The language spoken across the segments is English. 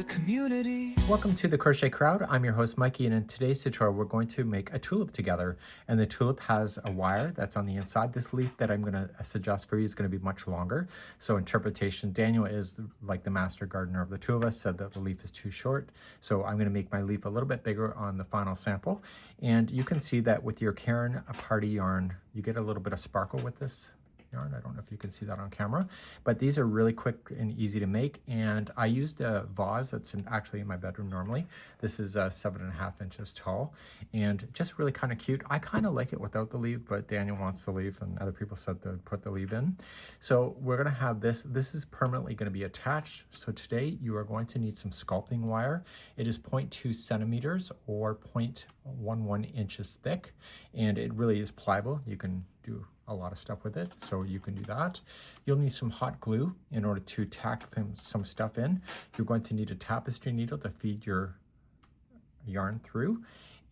a community. Welcome to the Crochet Crowd. I'm your host Mikey, and in today's tutorial we're going to make a tulip together. And the tulip has a wire that's on the inside. This leaf that I'm going to suggest for you is going to be much longer. So interpretation, Daniel is like the master gardener of the two of us, said that the leaf is too short. So I'm going to make my leaf a little bit bigger on the final sample. And you can see that with your Caron party yarn, you get a little bit of sparkle with this yarn. I don't know if you can see that on camera, but these are really quick and easy to make. And I used a vase that's actually in my bedroom normally. This is 7.5 inches tall and just really kind of cute. I kind of like it without the leaf, but Daniel wants the leaf and other people said to put the leaf in. So we're going to have this. This is permanently going to be attached. So today you are going to need some sculpting wire. It is 0.2 centimeters or 0.11 inches thick, and it really is pliable. You can do a lot of stuff with it, so you can do that. You'll need some hot glue in order to tack some stuff in. You're going to need a tapestry needle to feed your yarn through.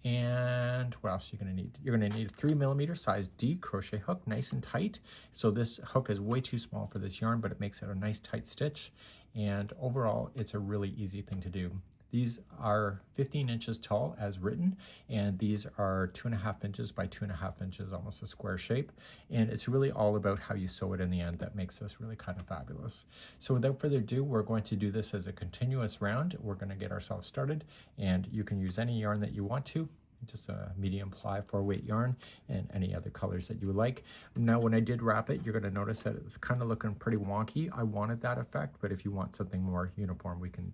And what else are you going to need? You're going to need a 3mm size D crochet hook, nice and tight. So this hook is way too small for this yarn, but it makes it a nice tight stitch. And overall, it's a really easy thing to do. These are 15 inches tall as written, and these are 2.5 inches by 2.5 inches, almost a square shape. And it's really all about how you sew it in the end that makes this really kind of fabulous. So without further ado, we're going to do this as a continuous round. We're going to get ourselves started, and you can use any yarn that you want to. Just a medium ply 4-weight yarn and any other colors that you would like. Now when I did wrap it, you're going to notice that it's kind of looking pretty wonky. I wanted that effect, but if you want something more uniform, we can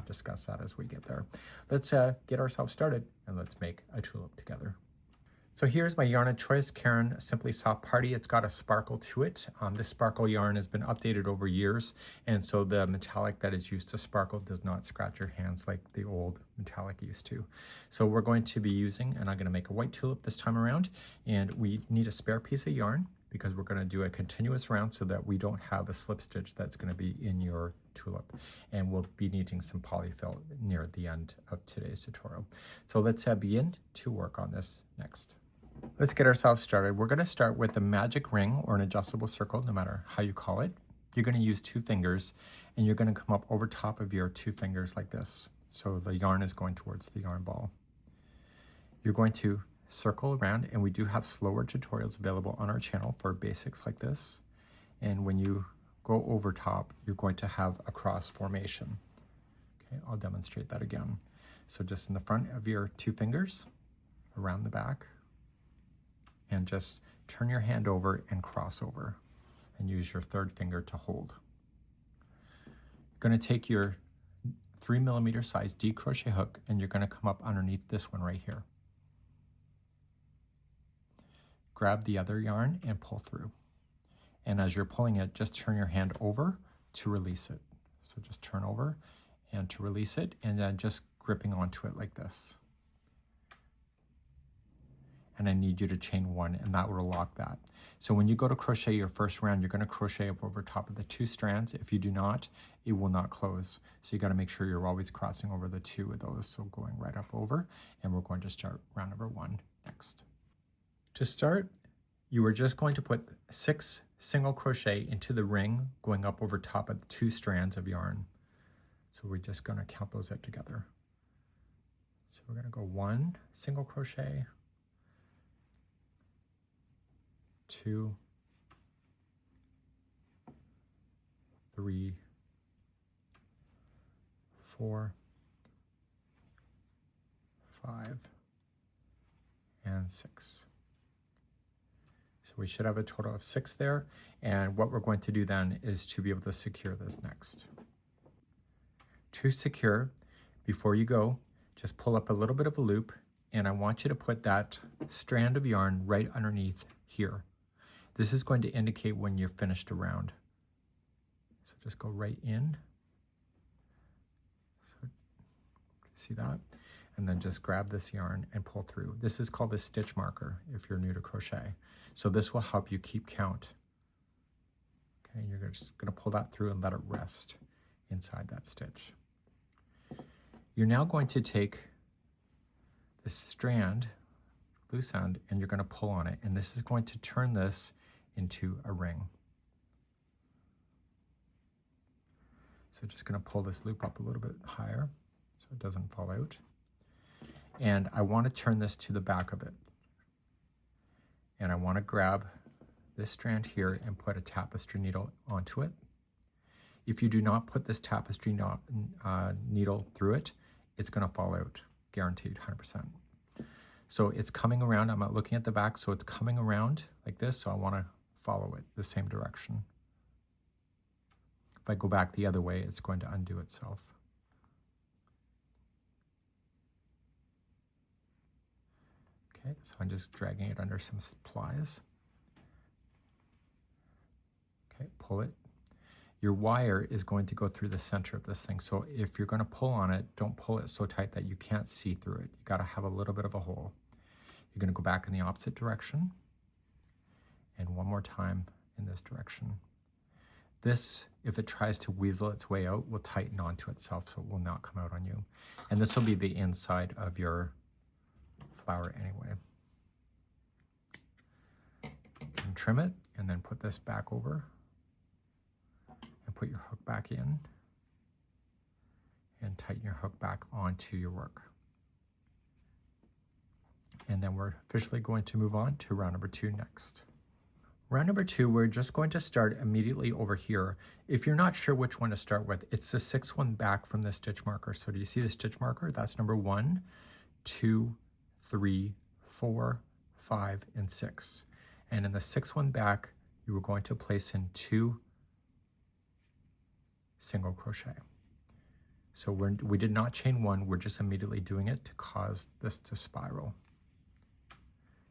discuss that as we get there. Let's get ourselves started and let's make a tulip together. So here's my yarn of choice, Caron Simply Soft Party. It's got a sparkle to it. This sparkle yarn has been updated over years, and so the metallic that is used to sparkle does not scratch your hands like the old metallic used to. So we're going to be using, and I'm going to make a white tulip this time around, and we need a spare piece of yarn because we're going to do a continuous round so that we don't have a slip stitch that's going to be in your tulip. And we'll be needing some polyfill near the end of today's tutorial. So let's begin to work on this next. Let's get ourselves started. We're going to start with a magic ring or an adjustable circle, no matter how you call it. You're going to use 2 fingers, and you're going to come up over top of your 2 fingers like this. So the yarn is going towards the yarn ball. You're going to circle around, and we do have slower tutorials available on our channel for basics like this. And when you go over top, you're going to have a cross formation. Okay, I'll demonstrate that again. So just in the front of your 2 fingers, around the back, and just turn your hand over and cross over and use your 3rd finger to hold. You're going to take your 3mm size D crochet hook, and you're going to come up underneath this one right here. Grab the other yarn and pull through. And as you're pulling it, just turn your hand over to release it. So just turn over and to release it, and then just gripping onto it like this. And I need you to chain 1, and that will lock that. So when you go to crochet your first round, you're going to crochet up over top of the 2 strands. If you do not, it will not close. So you got to make sure you're always crossing over the 2 of those. So going right up over, and we're going to start round number 1 next. To start, you are just going to put 6 single crochet into the ring going up over top of the 2 strands of yarn. So we're just going to count those out together. So we're going to go 1 single crochet, 2, 3, 4, 5, and 6. So we should have a total of 6 there. And what we're going to do then is to be able to secure this next. To secure, before you go, just pull up a little bit of a loop, and I want you to put that strand of yarn right underneath here. This is going to indicate when you're finished a round. So just go right in. So, see that? And then just grab this yarn and pull through. This is called a stitch marker if you're new to crochet. So this will help you keep count. Okay, and you're just going to pull that through and let it rest inside that stitch. You're now going to take this strand, loose end, and you're going to pull on it. And this is going to turn this into a ring. So just going to pull this loop up a little bit higher so it doesn't fall out. And I want to turn this to the back of it. And I want to grab this strand here and put a tapestry needle onto it. If you do not put this tapestry needle through it, it's going to fall out, guaranteed, 100%. So it's coming around. I'm not looking at the back, so it's coming around like this. So I want to follow it the same direction. If I go back the other way, it's going to undo itself. Okay, so I'm just dragging it under some plies. Okay, pull it. Your wire is going to go through the center of this thing. So if you're going to pull on it, don't pull it so tight that you can't see through it. You got to have a little bit of a hole. You're going to go back in the opposite direction. And one more time in this direction. This, if it tries to weasel its way out, will tighten onto itself, so it will not come out on you. And this will be the inside of your flower anyway. And trim it, and then put this back over. And put your hook back in. And tighten your hook back onto your work. And then we're officially going to move on to round number 2 next. Round number 2, we're just going to start immediately over here. If you're not sure which one to start with, it's the 6th one back from the stitch marker. So do you see the stitch marker? That's number 1, 2, 3, 4, 5, and 6. And in the 6th one back, you were going to place in 2 single crochet. So we did not chain 1, we're just immediately doing it to cause this to spiral.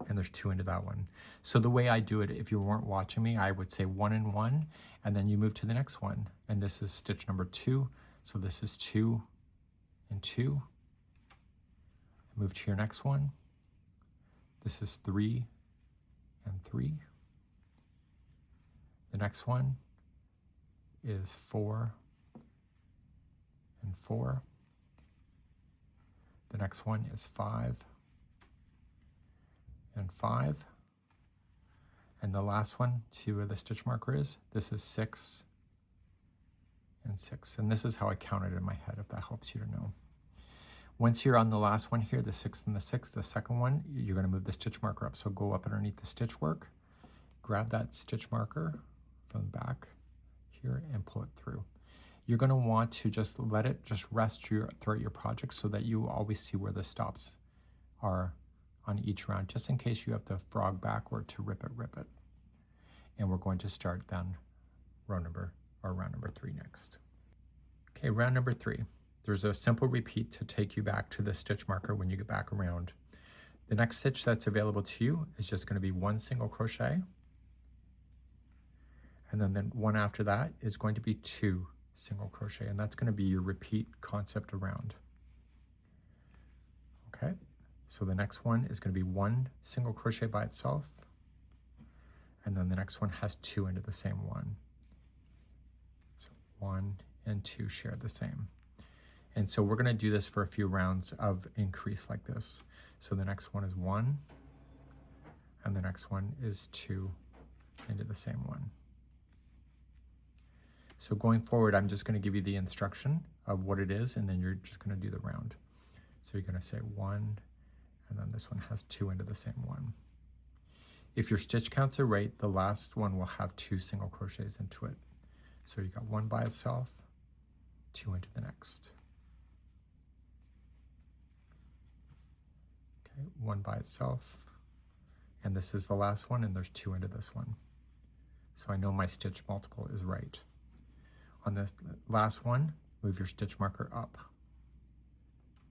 And there's 2 into that one. So the way I do it, if you weren't watching me, I would say 1 and 1, and then you move to the next one. And this is stitch number 2. So this is 2 and 2. Move to your next one. This is 3 and 3. The next one is 4 and 4. The next one is 5 and 5. And the last one, see where the stitch marker is? This is 6 and 6. And this is how I counted in my head, if that helps you to know. Once you're on the last one here, the 6th and the 6th, the second one, you're going to move the stitch marker up. So go up underneath the stitch work, grab that stitch marker from the back here and pull it through. You're going to want to just let it just rest throughout your project so that you always see where the stops are on each round, just in case you have to frog backward to rip it. And we're going to start then round number 3 next. Okay, round number 3. There's a simple repeat to take you back to the stitch marker when you get back around. The next stitch that's available to you is just going to be 1 single crochet. And then the one after that is going to be 2 single crochet, and that's going to be your repeat concept around. Okay, so the next one is going to be 1 single crochet by itself, and then the next one has 2 into the same one. So 1 and 2 share the same. And so we're going to do this for a few rounds of increase like this. So the next one is 1, and the next one is 2 into the same one. So going forward, I'm just going to give you the instruction of what it is, and then you're just going to do the round. So you're going to say 1, and then this one has 2 into the same one. If your stitch counts are right, the last one will have 2 single crochets into it. So you got 1 by itself, 2 into the next. Okay, 1 by itself, and this is the last one, and there's 2 into this one. So I know my stitch multiple is right. On this last one, move your stitch marker up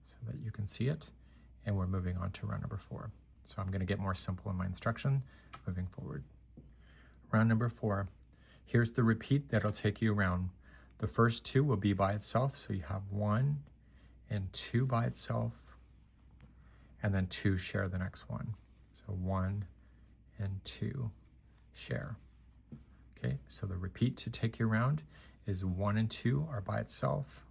so that you can see it, and we're moving on to round number 4. So I'm going to get more simple in my instruction moving forward. Round number 4, here's the repeat that'll take you around. The first 2 will be by itself, so you have 1 and 2 by itself, and then 2 share the next one. So 1 and 2 share. Okay, so the repeat to take you around is 1 and 2 are by itself,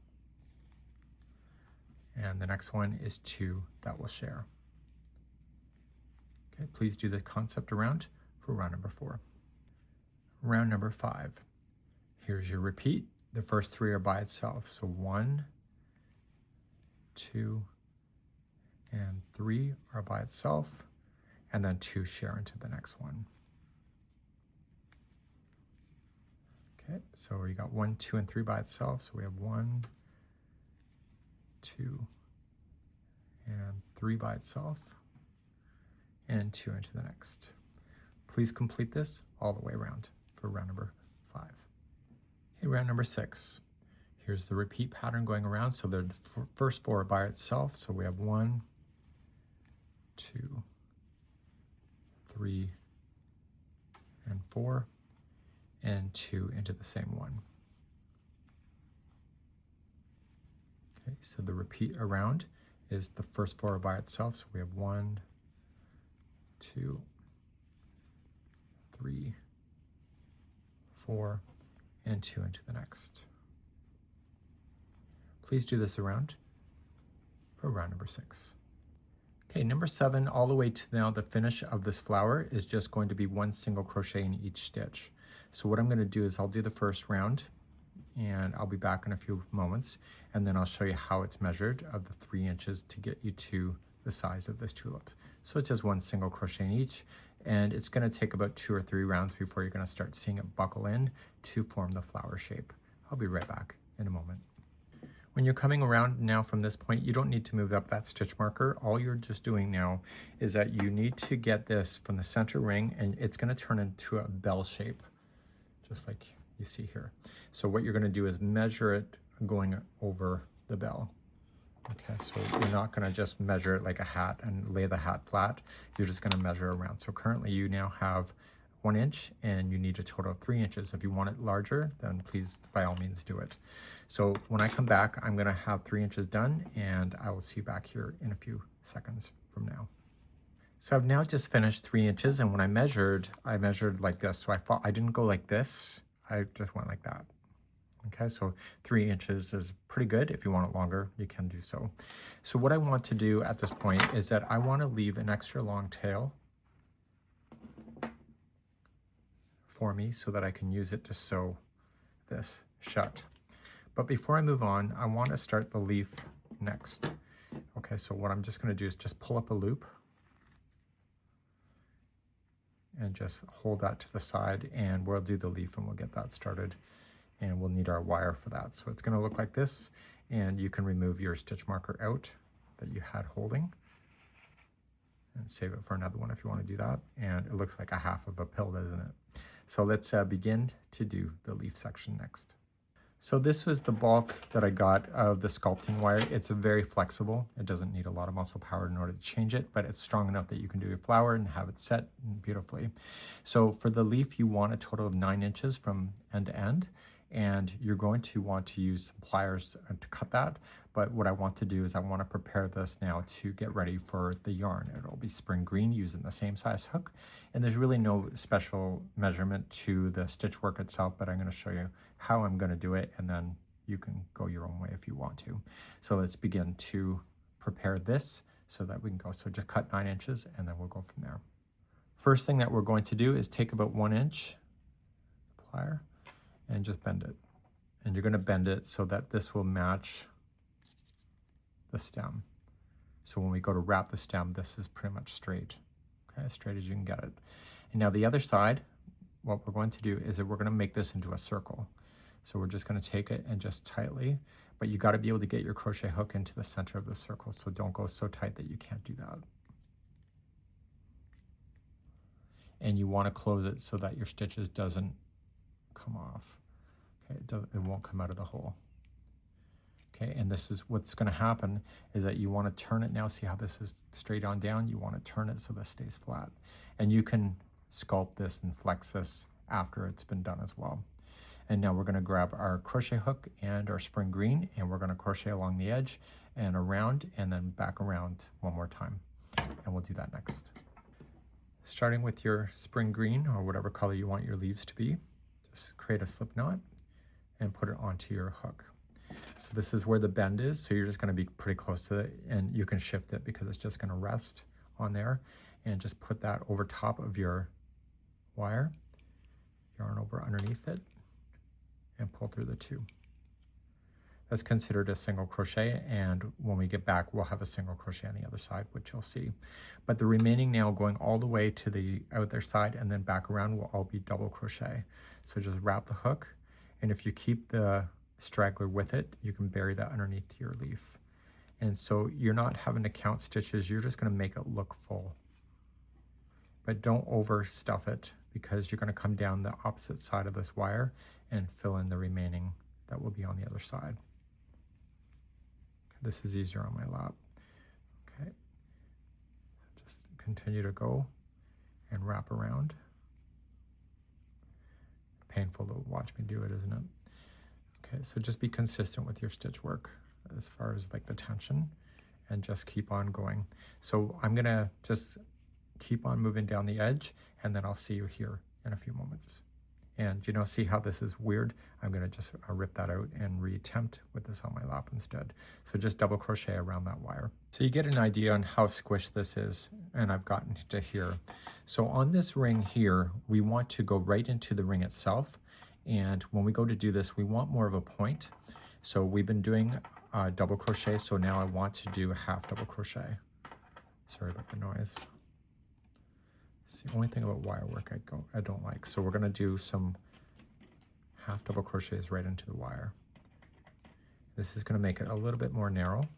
and the next one is 2 that will share. Okay, please do the concept around for round number 4. Round number 5. Here's your repeat. the first 3 are by itself. So 1, 2, and 3 are by itself, and then 2 share into the next one. Okay, so we got 1, 2, and 3 by itself. So we have 1, 2, and 3 by itself, and 2 into the next. Please complete this all the way around for round number 5. Okay, round number 6. Here's the repeat pattern going around. So the first 4 are by itself. So we have 1, 2, 3, and 4, and 2 into the same one. Okay, so the repeat around is the first 4 are by itself. So we have 1, 2, 3, 4, and 2 into the next. Please do this around for round number 6. Okay, number 7, all the way to now the finish of this flower is just going to be 1 single crochet in each stitch. So what I'm going to do is I'll do the first round, and I'll be back in a few moments, and then I'll show you how it's measured of the 3 inches to get you to the size of this tulips. So it's just 1 single crochet in each, and it's going to take about 2 or 3 rounds before you're going to start seeing it buckle in to form the flower shape. I'll be right back in a moment. When you're coming around now from this point, you don't need to move up that stitch marker. All you're just doing now is that you need to get this from the center ring, and it's going to turn into a bell shape, just like you see here. So what you're going to do is measure it going over the bell. Okay, so you're not going to just measure it like a hat and lay the hat flat. You're just going to measure around. So currently you now have 1 inch, and you need a total of 3 inches. If you want it larger, then please, by all means, do it. So when I come back, I'm going to have 3 inches done, and I will see you back here in a few seconds from now. So I've now just finished 3 inches, and when I measured like this. So I didn't go like this. I just went like that. Okay, so 3 inches is pretty good. If you want it longer, you can do so. So what I want to do at this point is that I want to leave an extra long tail for me so that I can use it to sew this shut. But before I move on, I want to start the leaf next. Okay, so what I'm just going to do is just pull up a loop and just hold that to the side, and we'll do the leaf and we'll get that started, and we'll need our wire for that. So it's going to look like this, and you can remove your stitch marker out that you had holding and save it for another one if you want to do that. And it looks like a half of a pill, doesn't it? So let's begin to do the leaf section next. So this was the bulk that I got of the sculpting wire. It's very flexible. It doesn't need a lot of muscle power in order to change it, but it's strong enough that you can do your flower and have it set beautifully. So for the leaf, you want a total of 9 inches from end to end, and you're going to want to use some pliers to cut that. But what I want to do is I want to prepare this now to get ready for the yarn. It'll be spring green using the same size hook, and there's really no special measurement to the stitch work itself, but I'm going to show you how I'm going to do it, and then you can go your own way if you want to. So let's begin to prepare this so that we can go. So just cut 9 inches, and then we'll go from there. First thing that we're going to do is take about 1 inch plier and just bend it. And you're going to bend it so that this will match the stem. So when we go to wrap the stem, this is pretty much straight, okay, as straight as you can get it. And now the other side, what we're going to do is that we're going to make this into a circle. So we're just going to take it and just tightly, but you got to be able to get your crochet hook into the center of the circle. So don't go so tight that you can't do that. And you want to close it so that your stitches doesn't come off. Okay, it won't come out of the hole. Okay, and this is what's going to happen is that you want to turn it now. See how this is straight on down? You want to turn it so this stays flat. And you can sculpt this and flex this after it's been done as well. And now we're going to grab our crochet hook and our spring green, and we're going to crochet along the edge and around, and then back around one more time. And we'll do that next. Starting with your spring green, or whatever color you want your leaves to be, just create a slip knot and put it onto your hook. So this is where the bend is, so you're just going to be pretty close to it, and you can shift it because it's just going to rest on there, and just put that over top of your wire, yarn over underneath it, and pull through the 2. that's considered a single crochet, and when we get back we'll have a single crochet on the other side, which you'll see. But the remaining now going all the way to the other side and then back around will all be double crochet. So just wrap the hook, and if you keep the straggler with it, you can bury that underneath your leaf. And so you're not having to count stitches, you're just going to make it look full. But don't overstuff it, because you're going to come down the opposite side of this wire and fill in the remaining that will be on the other side. This is easier on my lap. Okay, just continue to go and wrap around. Painful to watch me do it, isn't it? Okay, so just be consistent with your stitch work as far as like the tension, and just keep on going. So I'm gonna just keep on moving down the edge, and then I'll see you here in a few moments. And you know, see how this is weird? I'm gonna just rip that out and reattempt with this on my lap instead. So just double crochet around that wire. So you get an idea on how squished this is, and I've gotten to here. So on this ring here, we want to go right into the ring itself. And when we go to do this, we want more of a point. So we've been doing double crochet, so now I want to do half double crochet. Sorry about the noise. It's the only thing about wire work I don't like. So we're gonna do some half double crochets right into the wire. This is gonna make it a little bit more narrow.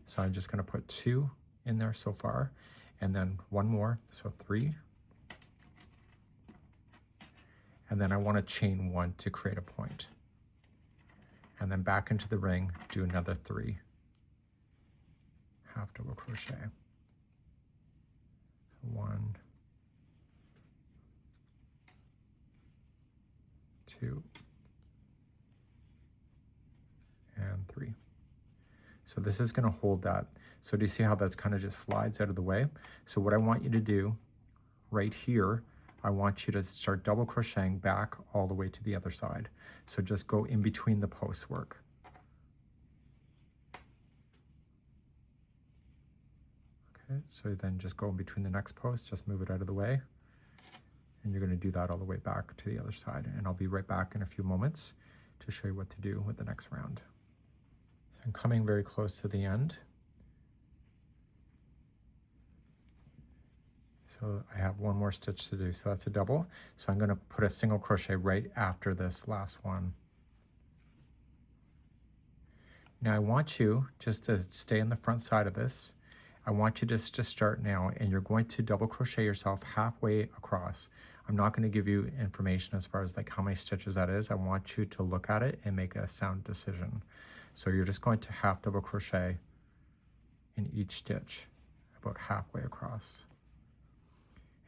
So I'm just gonna put 2 in there so far, and then 1 more, so 3. And then I want to chain 1 to create a point. And then back into the ring, do another 3. Half double crochet. So 1, 2, and 3. So this is going to hold that. So do you see how that's kind of just slides out of the way? So what I want you to do right here, I want you to start double crocheting back all the way to the other side. So just go in between the post work. Okay, so then just go in between the next post, just move it out of the way. And you're going to do that all the way back to the other side. And I'll be right back in a few moments to show you what to do with the next round. So I'm coming very close to the end. So I have 1 more stitch to do, so that's a double. So I'm going to put a single crochet right after this last one. Now I want you just to stay on the front side of this. I want you just to start now, and you're going to double crochet yourself halfway across. I'm not going to give you information as far as like how many stitches that is. I want you to look at it and make a sound decision. So you're just going to half double crochet in each stitch about halfway across.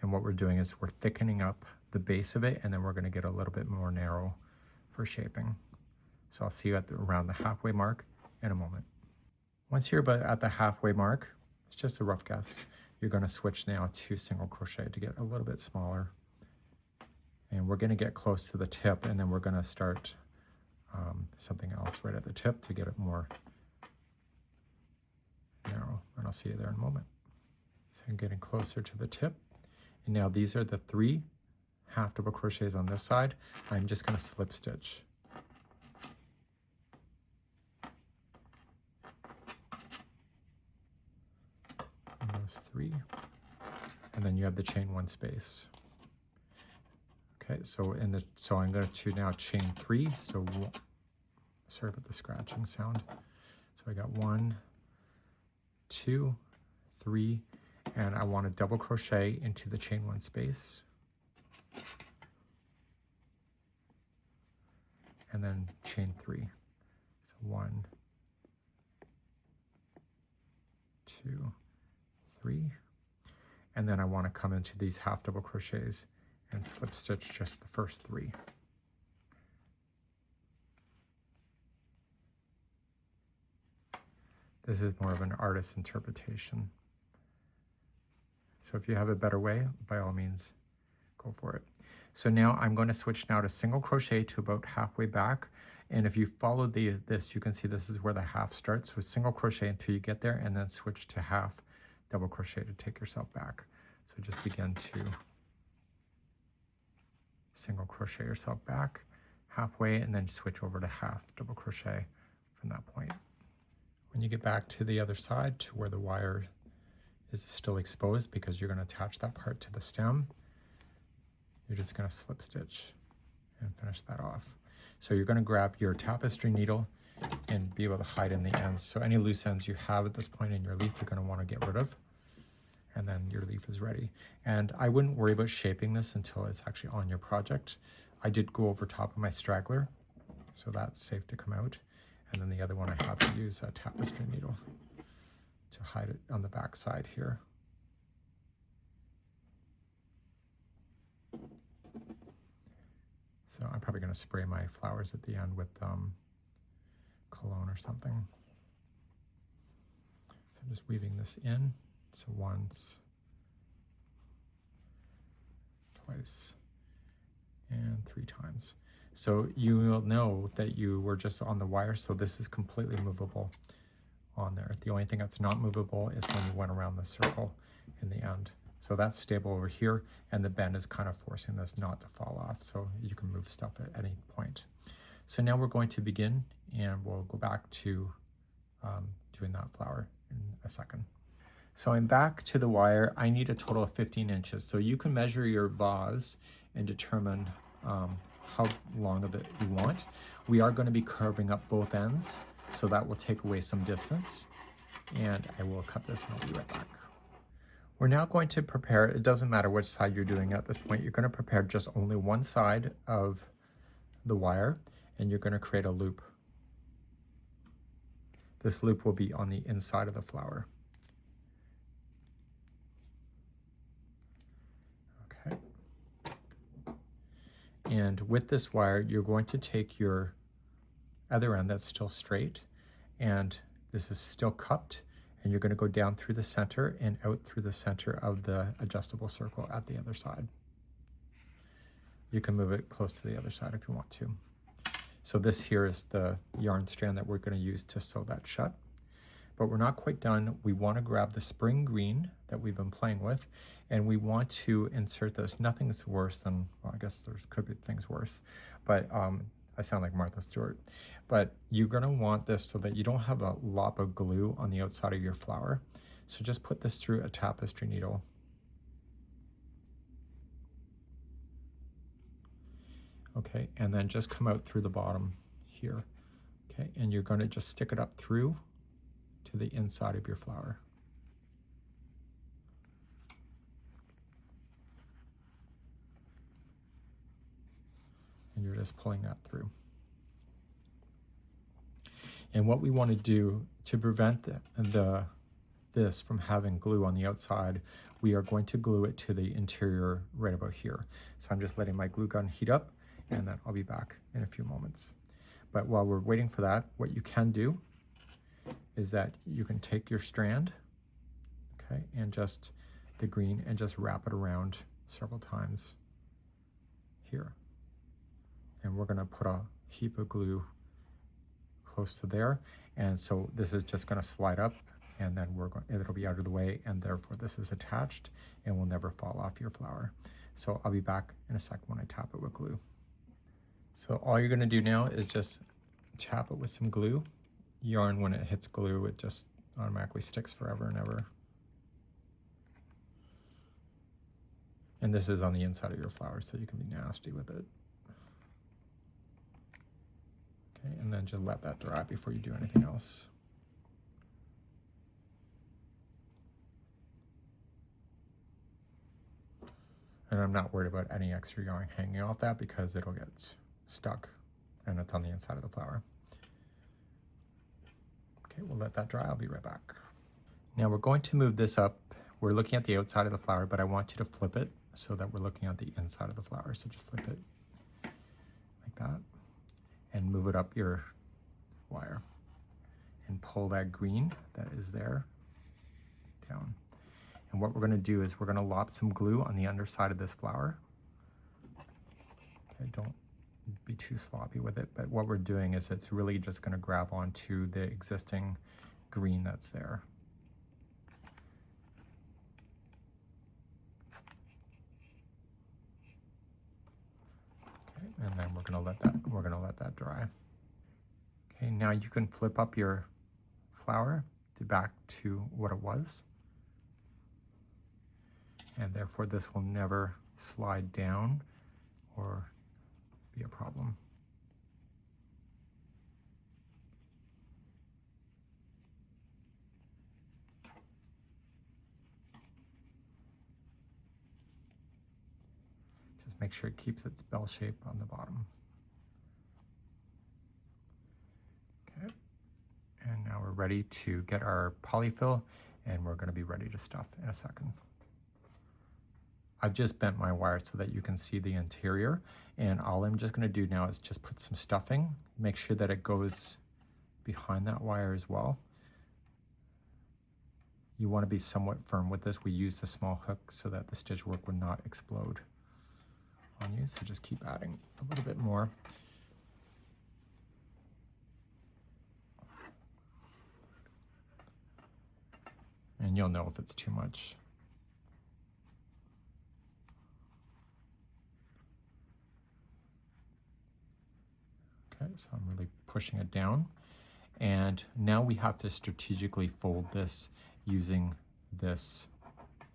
And what we're doing is we're thickening up the base of it, and then we're going to get a little bit more narrow for shaping. So I'll see you at around the halfway mark in a moment. Once you're about at the halfway mark, it's just a rough guess, you're going to switch now to single crochet to get a little bit smaller. And we're going to get close to the tip, and then we're going to start something else right at the tip to get it more narrow. And I'll see you there in a moment. So I'm getting closer to the tip. And now these are the 3 half double crochets on this side. I'm just going to slip stitch. And those 3. And then you have the chain 1 space. Okay, so I'm going to now chain 3. So sorry about the scratching sound. So I got 1, 2, 3. And I want to double crochet into the chain 1 space. And then chain 3. So 1, 2, 3. And then I want to come into these half double crochets and slip stitch just the first 3. This is more of an artist's interpretation. So if you have a better way, by all means, go for it. So now I'm going to switch now to single crochet to about halfway back. And if you follow this, you can see this is where the half starts. So single crochet until you get there, and then switch to half double crochet to take yourself back. So just begin to single crochet yourself back halfway, and then switch over to half double crochet from that point. When you get back to the other side to where the wire is still exposed, because you're going to attach that part to the stem, you're just going to slip stitch and finish that off. So you're going to grab your tapestry needle and be able to hide in the ends. So any loose ends you have at this point in your leaf, you're going to want to get rid of. And then your leaf is ready. And I wouldn't worry about shaping this until it's actually on your project. I did go over top of my straggler, so that's safe to come out. And then the other one I have to use a tapestry needle to hide it on the back side here. So I'm probably going to spray my flowers at the end with cologne or something. So I'm just weaving this in. So once, twice, and 3 times. So you will know that you were just on the wire, so this is completely movable on there. The only thing that's not movable is when you went around the circle in the end. So that's stable over here, and the bend is kind of forcing this not to fall off, so you can move stuff at any point. So now we're going to begin, and we'll go back to doing that flower in a second. So I'm back to the wire. I need a total of 15 inches. So you can measure your vase and determine how long of it you want. We are going to be curving up both ends, so that will take away some distance. And I will cut this and I'll be right back. We're now going to prepare, it doesn't matter which side you're doing at this point, you're going to prepare just only one side of the wire, and you're going to create a loop. This loop will be on the inside of the flower. Okay. And with this wire, you're going to take your other end that's still straight, and this is still cupped, and you're going to go down through the center and out through the center of the adjustable circle at the other side. You can move it close to the other side if you want to. So this here is the yarn strand that we're going to use to sew that shut. But we're not quite done. We want to grab the spring green that we've been playing with, and we want to insert this. Nothing's worse than, well, I guess there could be things worse, but I sound like Martha Stewart. But you're going to want this so that you don't have a lop of glue on the outside of your flower. So just put this through a tapestry needle. Okay, and then just come out through the bottom here. Okay, and you're going to just stick it up through to the inside of your flower. And you're just pulling that through. And what we want to do to prevent this from having glue on the outside, we are going to glue it to the interior right about here. So I'm just letting my glue gun heat up, and then I'll be back in a few moments. But while we're waiting for that, what you can do is that you can take your strand, okay, and just the green, and just wrap it around several times here. And we're going to put a heap of glue close to there, and so this is just going to slide up, and then it'll be out of the way, and therefore this is attached and will never fall off your flower. So I'll be back in a second when I tap it with glue. So all you're going to do now is just tap it with some glue. Yarn, when it hits glue, it just automatically sticks forever and ever. And this is on the inside of your flower, so you can be nasty with it. Okay, and then just let that dry before you do anything else. And I'm not worried about any extra yarn hanging off that, because it'll get stuck and it's on the inside of the flower. Okay, we'll let that dry. I'll be right back. Now we're going to move this up. We're looking at the outside of the flower, but I want you to flip it so that we're looking at the inside of the flower. So just flip it like that and move it up your wire and pull that green that is there down. And what we're going to do is we're going to lop some glue on the underside of this flower. Okay, don't be too sloppy with it, but what we're doing is it's really just going to grab onto the existing green that's there. Okay, and then we're going to let that dry. Okay, now you can flip up your flower back to what it was. And therefore this will never slide down or be a problem. Just make sure it keeps its bell shape on the bottom. Okay, and now we're ready to get our polyfill, and we're going to be ready to stuff in a second. I've just bent my wire so that you can see the interior, and all I'm just going to do now is just put some stuffing. Make sure that it goes behind that wire as well. You want to be somewhat firm with this. We used a small hook so that the stitch work would not explode on you, so just keep adding a little bit more. And you'll know if it's too much. Okay, so I'm really pushing it down. And now we have to strategically fold this using this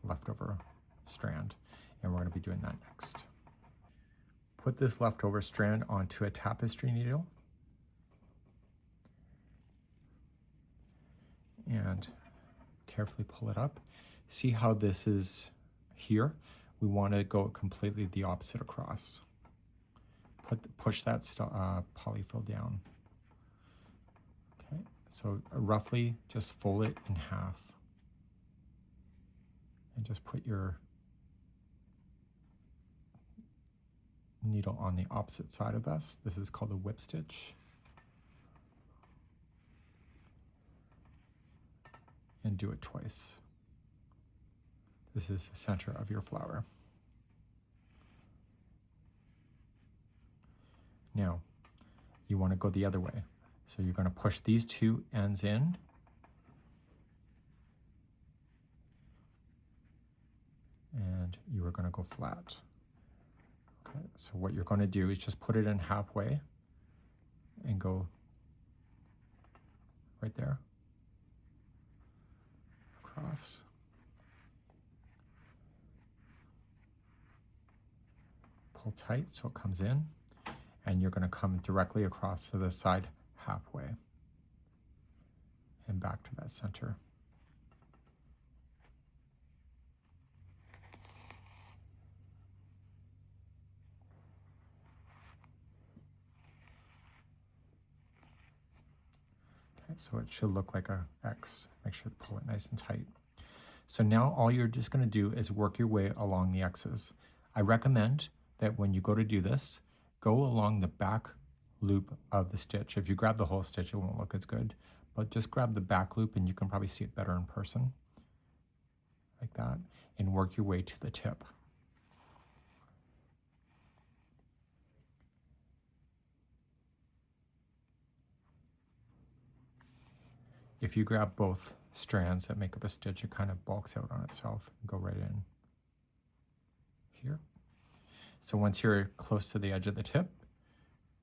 leftover strand. And we're going to be doing that next. Put this leftover strand onto a tapestry needle. And carefully pull it up. See how this is here? We want to go completely the opposite across. Push that polyfill down. Okay, so roughly just fold it in half. And just put your needle on the opposite side of this. This is called a whip stitch. And do it twice. This is the center of your flower. Now, you want to go the other way. So you're going to push these two ends in. And you are going to go flat. Okay, so what you're going to do is just put it in halfway and go right there. Across. Pull tight so it comes in. And you're going to come directly across to the side halfway and back to that center. Okay, so it should look like a X. Make sure to pull it nice and tight. So now all you're just going to do is work your way along the X's. I recommend that when you go to do this, go along the back loop of the stitch. If you grab the whole stitch, it won't look as good, but just grab the back loop and you can probably see it better in person, like that, and work your way to the tip. If you grab both strands that make up a stitch, it kind of bulks out on itself and go right in here. So once you're close to the edge of the tip,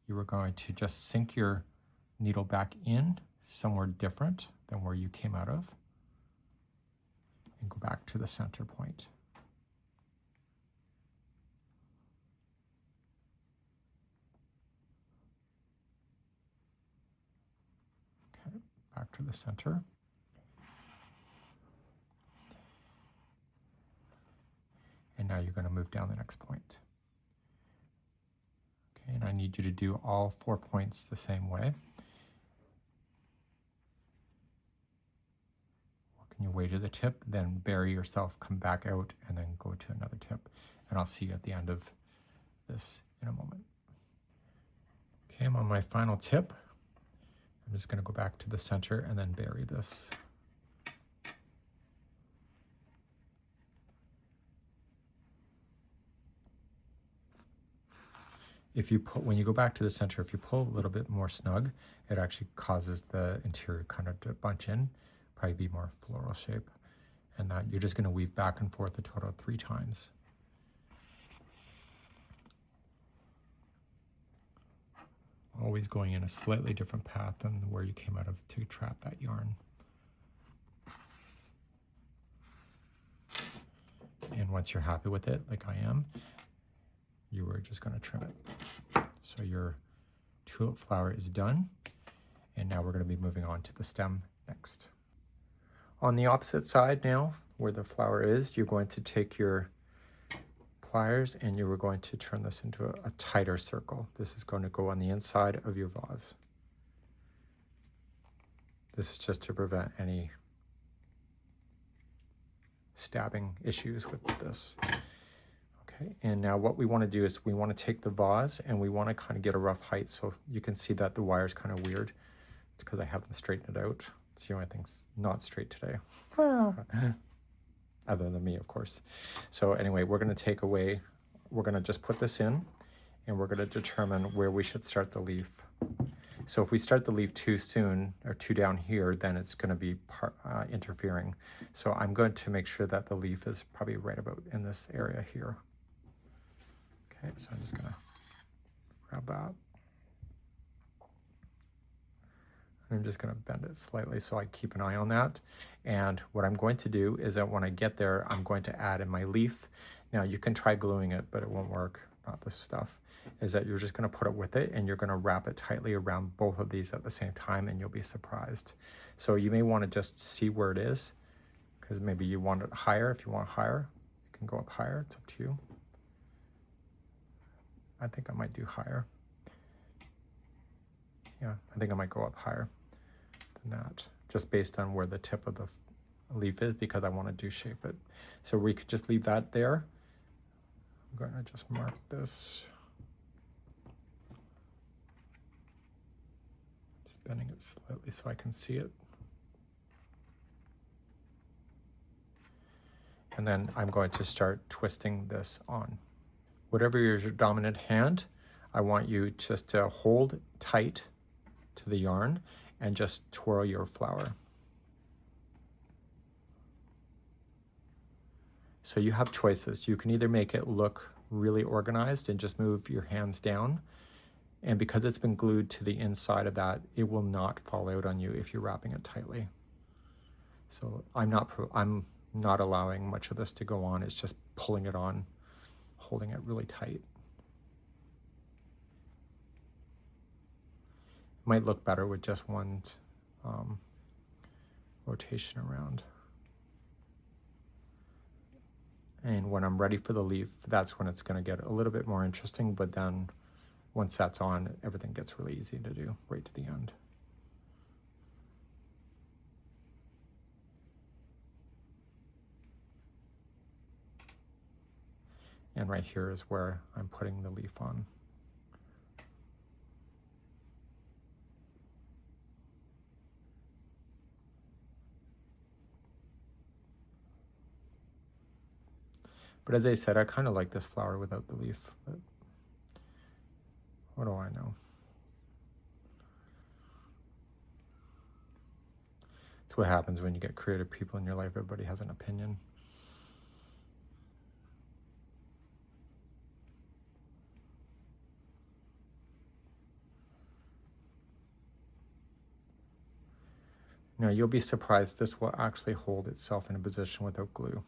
you are going to just sink your needle back in somewhere different than where you came out of and go back to the center point. Okay, back to the center. And now you're going to move down the next point. Okay, and I need you to do all 4 points the same way. Working your way to the tip, then bury yourself, come back out, and then go to another tip. And I'll see you at the end of this in a moment. Okay, I'm on my final tip. I'm just going to go back to the center and then bury this. If you pull, when you go back to the center, if you pull a little bit more snug, it actually causes the interior kind of to bunch in, probably be more floral shape. And that you're just going to weave back and forth a total of 3 times. always going in a slightly different path than where you came out of to trap that yarn. And once you're happy with it, like I am, you are just going to trim it. So your tulip flower is done. And now we're going to be moving on to the stem next. On the opposite side now, where the flower is, you're going to take your pliers and you are going to turn this into a tighter circle. This is going to go on the inside of your vase. This is just to prevent any stabbing issues with this. Okay, and now what we want to do is we want to take the vase and we want to kind of get a rough height, so you can see that the wire is kind of weird. It's because I haven't straightened it out. It's the only thing's not straight today. Other than me, of course. So anyway, we're going to take away, we're going to just put this in and we're going to determine where we should start the leaf. So if we start the leaf too soon or too down here, then it's going to be interfering. So I'm going to make sure that the leaf is probably right about in this area here. Okay, so I'm just going to grab that. I'm just going to bend it slightly so I keep an eye on that. And what I'm going to do is that when I get there, I'm going to add in my leaf. Now you can try gluing it, but it won't work. Not this stuff. Is that you're just going to put it with it and you're going to wrap it tightly around both of these at the same time and you'll be surprised. So you may want to just see where it is, because maybe you want it higher. If you want higher, you can go up higher. It's up to you. I think I might do higher. Yeah, I think I might go up higher than that, just based on where the tip of the leaf is, because I want to do shape it. So we could just leave that there. I'm going to just mark this. Just bending it slightly so I can see it. And then I'm going to start twisting this on. Whatever is your dominant hand, I want you just to hold tight to the yarn and just twirl your flower. So you have choices. You can either make it look really organized and just move your hands down, and because it's been glued to the inside of that, it will not fall out on you if you're wrapping it tightly. So I'm not allowing much of this to go on. It's just pulling it on, holding it really tight. Might look better with just one rotation around. And when I'm ready for the leaf, that's when it's going to get a little bit more interesting, but then once that's on, everything gets really easy to do right to the end. And right here is where I'm putting the leaf on. But as I said, I kind of like this flower without the leaf, but what do I know? It's what happens when you get creative people in your life. Everybody has an opinion. Now you'll be surprised, this will actually hold itself in a position without glue.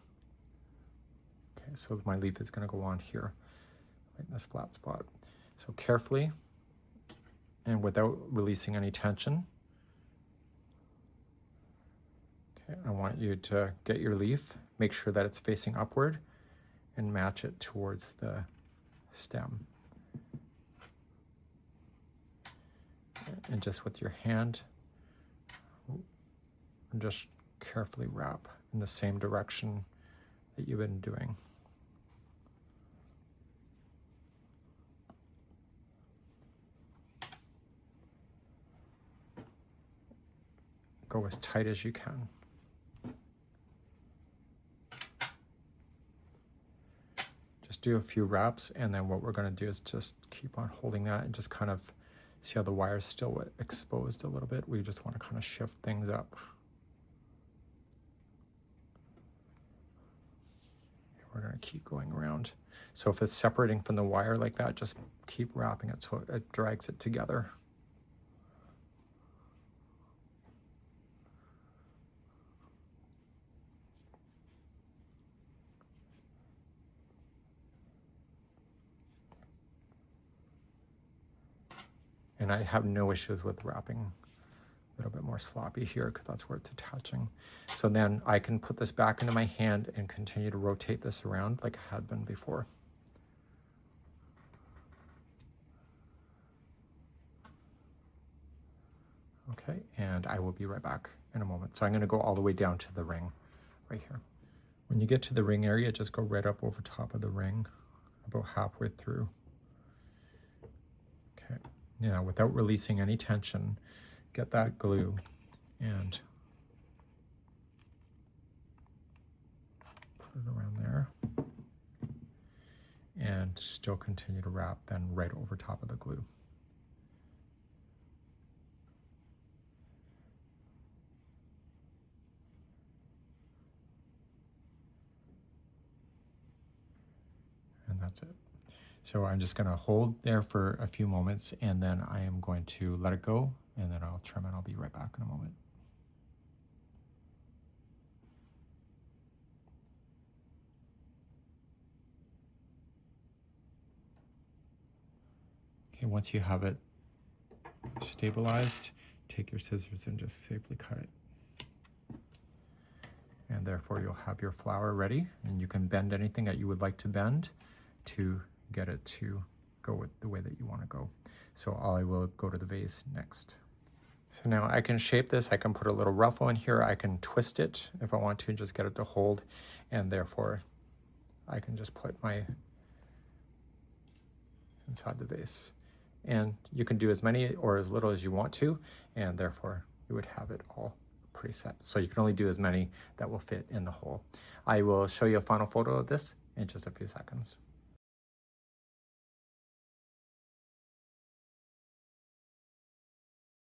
Okay, so my leaf is going to go on here, right in this flat spot. So carefully and without releasing any tension. Okay, I want you to get your leaf, make sure that it's facing upward, and match it towards the stem. And just with your hand, and just carefully wrap in the same direction that you've been doing. Go as tight as you can. Just do a few wraps, and then what we're going to do is just keep on holding that and just kind of see how the wire is still exposed a little bit. We just want to kind of shift things up. We're going to keep going around. So if it's separating from the wire like that, just keep wrapping it so it drags it together. And I have no issues with wrapping a little bit more sloppy here because that's where it's attaching. So then I can put this back into my hand and continue to rotate this around like I had been before. Okay, and I will be right back in a moment. So I'm going to go all the way down to the ring right here. When you get to the ring area, just go right up over top of the ring, about halfway through. Okay, now without releasing any tension, get that glue and put it around there. And still continue to wrap then right over top of the glue. And that's it. So I'm just going to hold there for a few moments and then I am going to let it go and then I'll trim and I'll be right back in a moment. Okay, once you have it stabilized, take your scissors and just safely cut it. And therefore you'll have your flower ready and you can bend anything that you would like to bend to get it to go with the way that you want to go. So I will go to the vase next. So now I can shape this, I can put a little ruffle in here, I can twist it if I want to, just get it to hold, and therefore I can just put my inside the vase. And you can do as many or as little as you want to, and therefore you would have it all preset. So you can only do as many that will fit in the hole. I will show you a final photo of this in just a few seconds.